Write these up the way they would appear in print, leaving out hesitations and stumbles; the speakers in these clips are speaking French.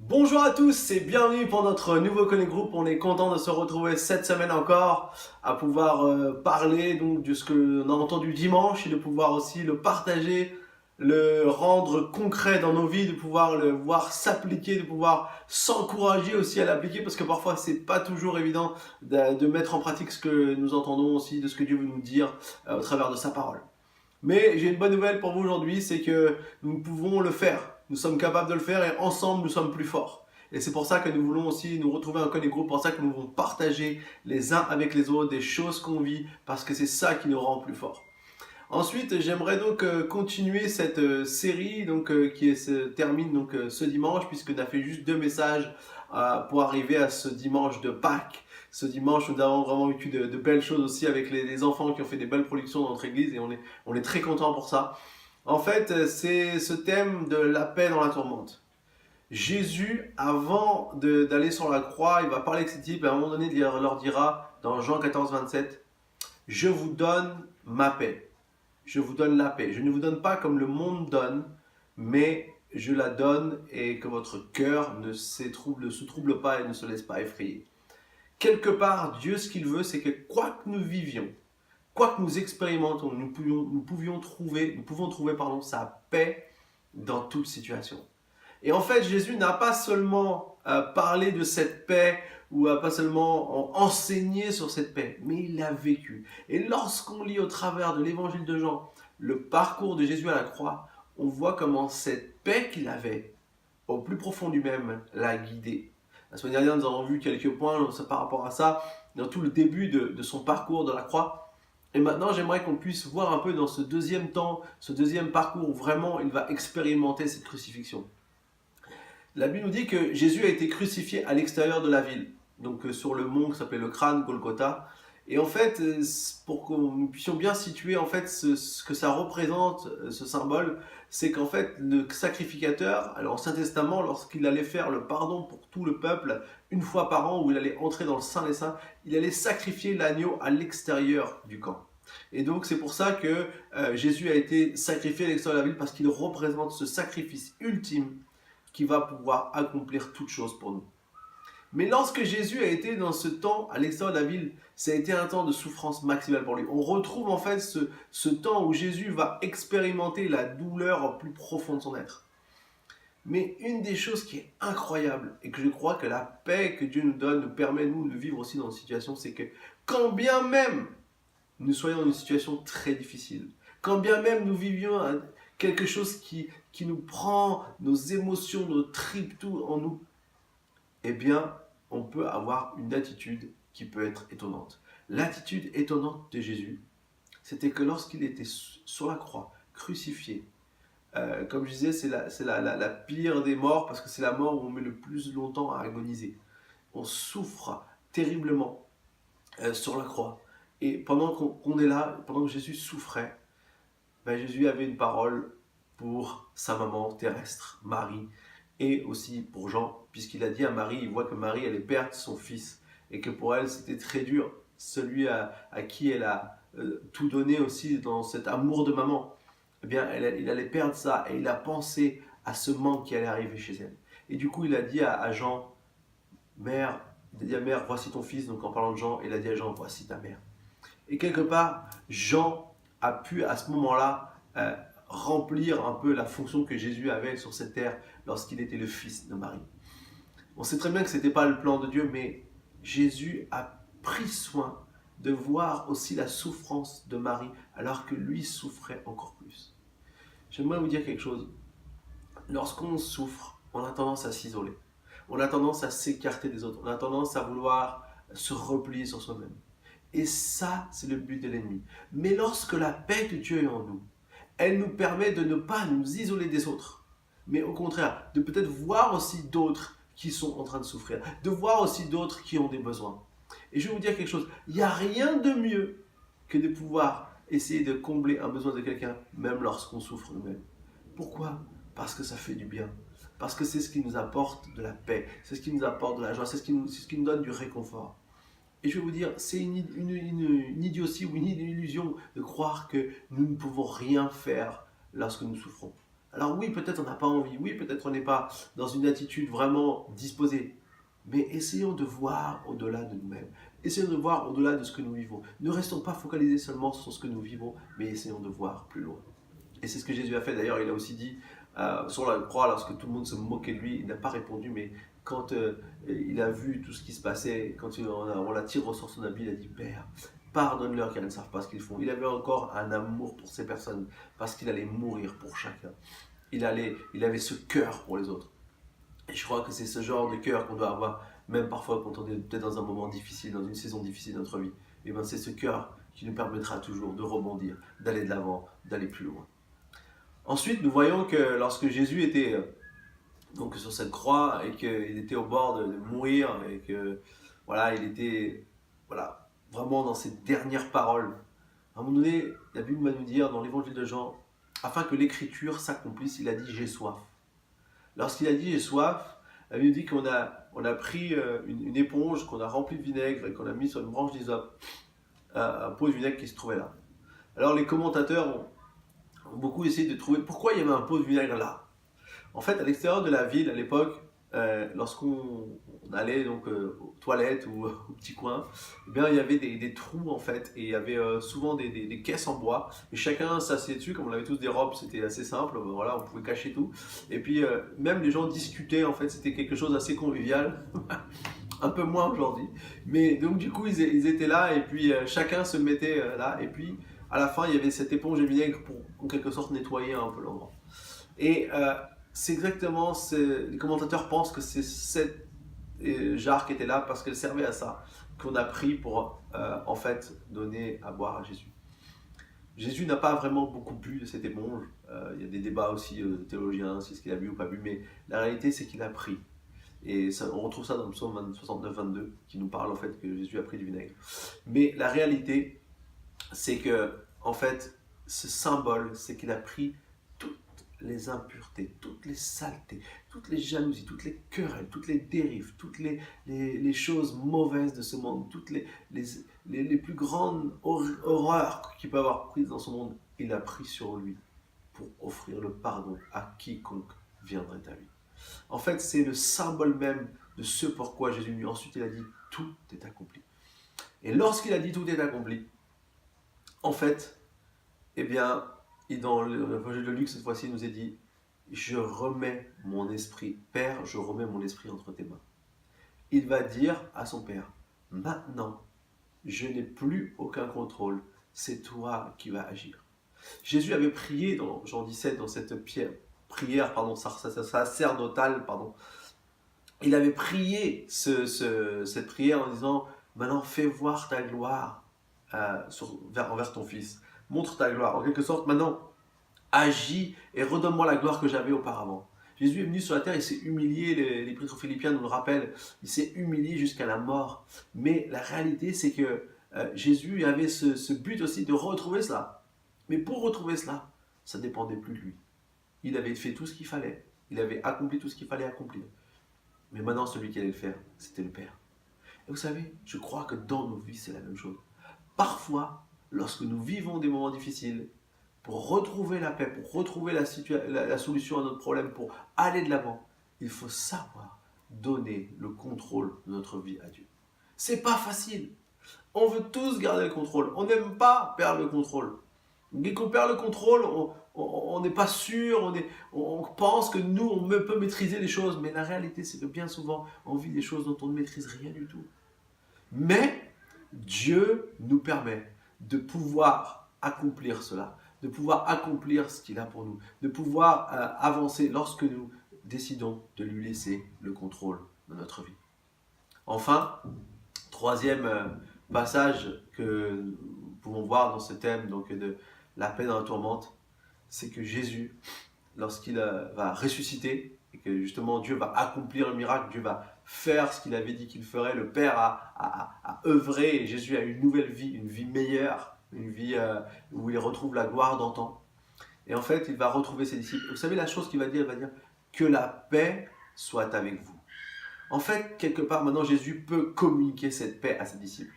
Bonjour à tous et bienvenue pour notre nouveau Connect Group. On est content de se retrouver cette semaine encore à pouvoir parler donc de ce que l'on a entendu dimanche et de pouvoir aussi le partager, le rendre concret dans nos vies, de pouvoir le voir s'appliquer, de pouvoir s'encourager aussi à l'appliquer parce que parfois c'est pas toujours évident de mettre en pratique ce que nous entendons aussi, de ce que Dieu veut nous dire au travers de sa parole. Mais j'ai une bonne nouvelle pour vous aujourd'hui, c'est que nous pouvons le faire. Nous sommes capables de le faire et ensemble nous sommes plus forts. Et c'est pour ça que nous voulons aussi nous retrouver en Connect Group, pour ça que nous voulons partager les uns avec les autres des choses qu'on vit, parce que c'est ça qui nous rend plus forts. Ensuite, j'aimerais donc continuer cette série qui se termine ce dimanche, puisqu'on a fait juste 2 messages pour arriver à ce dimanche de Pâques. Ce dimanche, nous avons vraiment vécu de belles choses aussi avec les enfants qui ont fait des belles productions dans notre église et on est très contents pour ça. En fait, c'est ce thème de la paix dans la tourmente. Jésus, avant d'aller sur la croix, il va parler avec ses disciples et à un moment donné, il leur dira dans Jean 14, 27, « Je vous donne ma paix. Je vous donne la paix. Je ne vous donne pas comme le monde donne, mais je la donne et que votre cœur ne se trouble pas et ne se laisse pas effrayer. » Quelque part, Dieu, ce qu'il veut, c'est que quoi que nous vivions, quoi que nous expérimentons, nous pouvons trouver sa paix dans toute situation. Et en fait, Jésus n'a pas seulement parlé de cette paix ou pas seulement enseigné sur cette paix, mais il l'a vécu. Et lorsqu'on lit au travers de l'évangile de Jean le parcours de Jésus à la croix, on voit comment cette paix qu'il avait, au plus profond du même, l'a guidé. La semaine dernière, nous avons vu quelques points par rapport à ça, dans tout le début de son parcours de la croix. Et maintenant, j'aimerais qu'on puisse voir un peu dans ce deuxième temps, ce deuxième parcours où vraiment il va expérimenter cette crucifixion. La Bible nous dit que Jésus a été crucifié à l'extérieur de la ville, donc sur le mont qui s'appelait le crâne, Golgotha. Et en fait, pour que nous puissions bien situer en fait ce que ça représente, ce symbole, c'est qu'en fait le sacrificateur, alors Ancien Testament, lorsqu'il allait faire le pardon pour tout le peuple, une fois par an, où il allait entrer dans le Saint des Saints, il allait sacrifier l'agneau à l'extérieur du camp. Et donc c'est pour ça que Jésus a été sacrifié à l'extérieur de la ville, parce qu'il représente ce sacrifice ultime qui va pouvoir accomplir toutes choses pour nous. Mais lorsque Jésus a été dans ce temps à l'extérieur de la ville, ça a été un temps de souffrance maximale pour lui. On retrouve en fait ce temps où Jésus va expérimenter la douleur au plus profond de son être. Mais une des choses qui est incroyable, et que je crois que la paix que Dieu nous donne nous permet nous de vivre aussi dans une situation, c'est que quand bien même nous soyons dans une situation très difficile, quand bien même nous vivions quelque chose qui nous prend nos émotions, nos tripes, tout en nous, eh bien, on peut avoir une attitude qui peut être étonnante. L'attitude étonnante de Jésus, c'était que lorsqu'il était sur la croix, crucifié, comme je disais, c'est la pire des morts, parce que c'est la mort où on met le plus longtemps à agoniser. On souffre terriblement sur la croix. Et pendant qu'on est là, pendant que Jésus souffrait, ben Jésus avait une parole pour sa maman terrestre, Marie, et aussi pour Jean, puisqu'il a dit à Marie, il voit que Marie allait perdre son fils, et que pour elle c'était très dur, celui à qui elle a tout donné aussi dans cet amour de maman, eh bien il allait perdre ça, et il a pensé à ce manque qui allait arriver chez elle. Et du coup il a dit à Jean, mère, il a dit à mère, voici ton fils, donc en parlant de Jean, il a dit à Jean, voici ta mère. Et quelque part, Jean a pu à ce moment-là remplir un peu la fonction que Jésus avait sur cette terre lorsqu'il était le fils de Marie. On sait très bien que ce n'était pas le plan de Dieu, mais Jésus a pris soin de voir aussi la souffrance de Marie, alors que lui souffrait encore plus. J'aimerais vous dire quelque chose. Lorsqu'on souffre, on a tendance à s'isoler. On a tendance à s'écarter des autres. On a tendance à vouloir se replier sur soi-même. Et ça, c'est le but de l'ennemi. Mais lorsque la paix de Dieu est en nous, elle nous permet de ne pas nous isoler des autres, mais au contraire, de peut-être voir aussi d'autres qui sont en train de souffrir, de voir aussi d'autres qui ont des besoins. Et je vais vous dire quelque chose, il n'y a rien de mieux que de pouvoir essayer de combler un besoin de quelqu'un, même lorsqu'on souffre nous-mêmes. Pourquoi? Parce que ça fait du bien. Parce que c'est ce qui nous apporte de la paix, c'est ce qui nous apporte de la joie, c'est ce qui nous donne du réconfort. Et je vais vous dire, c'est une idiotie ou une illusion de croire que nous ne pouvons rien faire lorsque nous souffrons. Alors oui, peut-être on n'a pas envie, oui, peut-être on n'est pas dans une attitude vraiment disposée, mais essayons de voir au-delà de nous-mêmes. Essayons de voir au-delà de ce que nous vivons. Ne restons pas focalisés seulement sur ce que nous vivons, mais essayons de voir plus loin. Et c'est ce que Jésus a fait. D'ailleurs, il a aussi dit sur la croix, lorsque tout le monde se moquait de lui, il n'a pas répondu, mais quand il a vu tout ce qui se passait, quand on l'a tiré sur son habit, il a dit Père, pardonne-leur car ils ne savent pas ce qu'ils font. Il avait encore un amour pour ces personnes parce qu'il allait mourir pour chacun. Il avait ce cœur pour les autres. Et je crois que c'est ce genre de cœur qu'on doit avoir, même parfois quand on est peut-être dans un moment difficile, dans une saison difficile de notre vie. Et bien c'est ce cœur qui nous permettra toujours de rebondir, d'aller de l'avant, d'aller plus loin. Ensuite, nous voyons que lorsque Jésus était donc sur cette croix et qu'il était au bord de mourir et que voilà, il était voilà, vraiment dans ses dernières paroles. À un moment donné, la Bible va nous dire dans l'évangile de Jean, afin que l'écriture s'accomplisse, il a dit j'ai soif. Lorsqu'il a dit j'ai soif, la Bible dit qu'on a pris une éponge qu'on a remplie de vinaigre et qu'on a mis sur une branche d'hysope, un pot de vinaigre qui se trouvait là. Alors les commentateurs ont beaucoup essayé de trouver pourquoi il y avait un pot de vinaigre là. En fait, à l'extérieur de la ville, à l'époque, lorsqu'on allait donc aux toilettes ou au petit coin, eh bien, il y avait des trous en fait, et il y avait souvent des caisses en bois, et chacun s'asseyait dessus, comme on avait tous des robes, c'était assez simple, voilà, on pouvait cacher tout. Et puis même les gens discutaient, en fait, c'était quelque chose d'assez convivial, un peu moins aujourd'hui. Mais donc du coup, ils étaient là, et puis chacun se mettait là, et puis à la fin, il y avait cette éponge de vinaigre pour en quelque sorte nettoyer un peu l'endroit. Et c'est exactement, les commentateurs pensent que c'est cette jarre qui était là parce qu'elle servait à ça, qu'on a pris pour en fait donner à boire à Jésus. Jésus n'a pas vraiment beaucoup bu de cette éponge. Il y a des débats aussi théologiens, si c'est ce qu'il a bu ou pas bu, mais la réalité c'est qu'il a pris. Et ça, on retrouve ça dans le psaume 69-22 qui nous parle en fait que Jésus a pris du vinaigre. Mais la réalité c'est que en fait ce symbole c'est qu'il a pris toutes les impuretés, toutes les saletés, toutes les jalousies, toutes les querelles, toutes les dérives, toutes les choses mauvaises de ce monde, toutes les plus grandes horreurs qu'il peut avoir prises dans ce monde, il a pris sur lui pour offrir le pardon à quiconque viendrait à lui. En fait, c'est le symbole même de ce pourquoi Jésus est venu. Ensuite, il a dit tout est accompli. Et lorsqu'il a dit tout est accompli, en fait, eh bien, et dans l'évangile de Luc, cette fois-ci, il nous est dit je remets mon esprit, Père, je remets mon esprit entre tes mains. Il va dire à son Père maintenant, je n'ai plus aucun contrôle, c'est toi qui vas agir. Jésus avait prié dans Jean 17, dans cette prière sacerdotale, il avait prié cette prière en disant maintenant fais voir ta gloire envers ton fils. Montre ta gloire. En quelque sorte, maintenant, agis et redonne-moi la gloire que j'avais auparavant. Jésus est venu sur la terre, il s'est humilié, l'Épître aux Philippiens nous le rappelle, il s'est humilié jusqu'à la mort. Mais la réalité, c'est que Jésus avait ce but aussi de retrouver cela. Mais pour retrouver cela, ça ne dépendait plus de lui. Il avait fait tout ce qu'il fallait, il avait accompli tout ce qu'il fallait accomplir. Mais maintenant, celui qui allait le faire, c'était le Père. Et vous savez, je crois que dans nos vies, c'est la même chose. Parfois, lorsque nous vivons des moments difficiles, pour retrouver la paix, pour retrouver la solution à notre problème, pour aller de l'avant, il faut savoir donner le contrôle de notre vie à Dieu. C'est pas facile. On veut tous garder le contrôle. On n'aime pas perdre le contrôle. Dès qu'on perd le contrôle, on n'est pas sûr, on pense que nous, on peut maîtriser les choses. Mais la réalité, c'est que bien souvent, on vit des choses dont on ne maîtrise rien du tout. Mais Dieu nous permet de pouvoir accomplir cela, de pouvoir accomplir ce qu'il a pour nous, de pouvoir avancer lorsque nous décidons de lui laisser le contrôle de notre vie. Enfin, troisième passage que nous pouvons voir dans ce thème donc de la paix dans la tourmente, c'est que Jésus, lorsqu'il va ressusciter, et que justement Dieu va accomplir le miracle, Dieu va faire ce qu'il avait dit qu'il ferait, le Père a œuvré, et Jésus a une nouvelle vie, une vie meilleure, une vie où il retrouve la gloire d'antan. Et en fait, il va retrouver ses disciples. Vous savez la chose qu'il va dire? Il va dire que la paix soit avec vous. En fait, quelque part, maintenant, Jésus peut communiquer cette paix à ses disciples.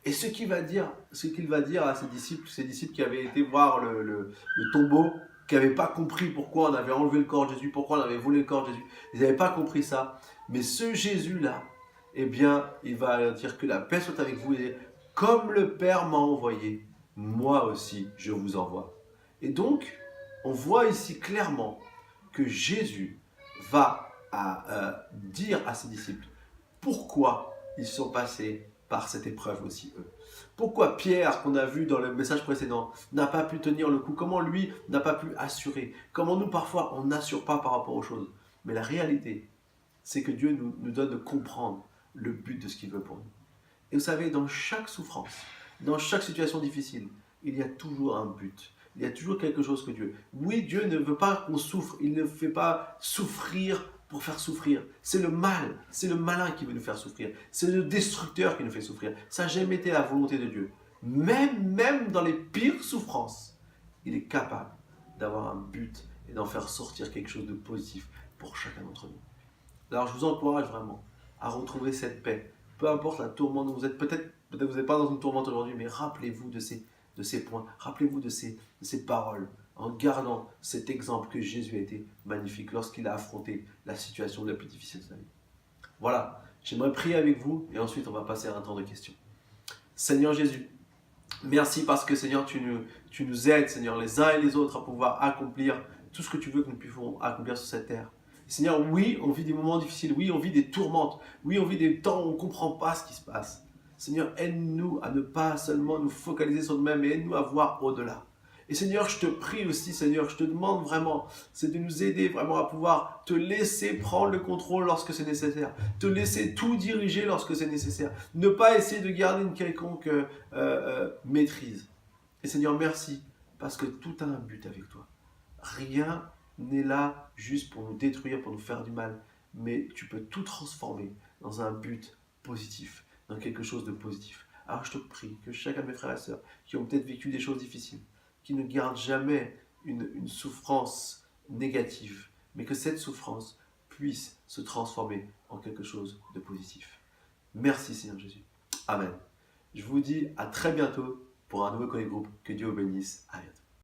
Et ce qu'il va dire à ses disciples qui avaient été voir le tombeau, qui n'avaient pas compris pourquoi on avait enlevé le corps de Jésus, pourquoi on avait volé le corps de Jésus. Ils n'avaient pas compris ça. Mais ce Jésus-là, eh bien, il va dire que la paix soit avec vous. Et comme le Père m'a envoyé, moi aussi, je vous envoie. Et donc, on voit ici clairement que Jésus va dire à ses disciples pourquoi ils sont passés par cette épreuve aussi, eux. Pourquoi Pierre, qu'on a vu dans le message précédent, n'a pas pu tenir le coup? Comment lui n'a pas pu assurer? Comment nous, parfois, on n'assure pas par rapport aux choses? Mais la réalité, c'est que Dieu nous donne de comprendre le but de ce qu'il veut pour nous. Et vous savez, dans chaque souffrance, dans chaque situation difficile, il y a toujours un but. Il y a toujours quelque chose que Dieu... Oui, Dieu ne veut pas qu'on souffre. Il ne fait pas souffrir pour faire souffrir. C'est le mal, c'est le malin qui veut nous faire souffrir. C'est le destructeur qui nous fait souffrir. Ça n'a jamais été la volonté de Dieu. Même dans les pires souffrances, il est capable d'avoir un but et d'en faire sortir quelque chose de positif pour chacun d'entre nous. Alors je vous encourage vraiment à retrouver cette paix. Peu importe la tourmente où vous êtes, peut-être vous n'êtes pas dans une tourmente aujourd'hui, mais rappelez-vous de ces points, rappelez-vous de ces paroles, en gardant cet exemple que Jésus a été magnifique lorsqu'il a affronté la situation la plus difficile de sa vie. Voilà, j'aimerais prier avec vous et ensuite on va passer à un temps de questions. Seigneur Jésus, merci parce que Seigneur, tu nous aides, Seigneur, les uns et les autres à pouvoir accomplir tout ce que tu veux que nous puissions accomplir sur cette terre. Seigneur, oui, on vit des moments difficiles, oui, on vit des tourmentes, oui, on vit des temps où on ne comprend pas ce qui se passe. Seigneur, aide-nous à ne pas seulement nous focaliser sur nous-mêmes, mais aide-nous à voir au-delà. Et Seigneur, je te prie aussi, Seigneur, je te demande vraiment, c'est de nous aider vraiment à pouvoir te laisser prendre le contrôle lorsque c'est nécessaire, te laisser tout diriger lorsque c'est nécessaire, ne pas essayer de garder une quelconque maîtrise. Et Seigneur, merci, parce que tout a un but avec toi. Rien n'est là juste pour nous détruire, pour nous faire du mal, mais tu peux tout transformer dans un but positif, dans quelque chose de positif. Alors je te prie que chacun de mes frères et sœurs qui ont peut-être vécu des choses difficiles, qui ne gardent jamais une souffrance négative, mais que cette souffrance puisse se transformer en quelque chose de positif. Merci Seigneur Jésus. Amen. Je vous dis à très bientôt pour un nouveau Connect Group. Que Dieu vous bénisse. À bientôt.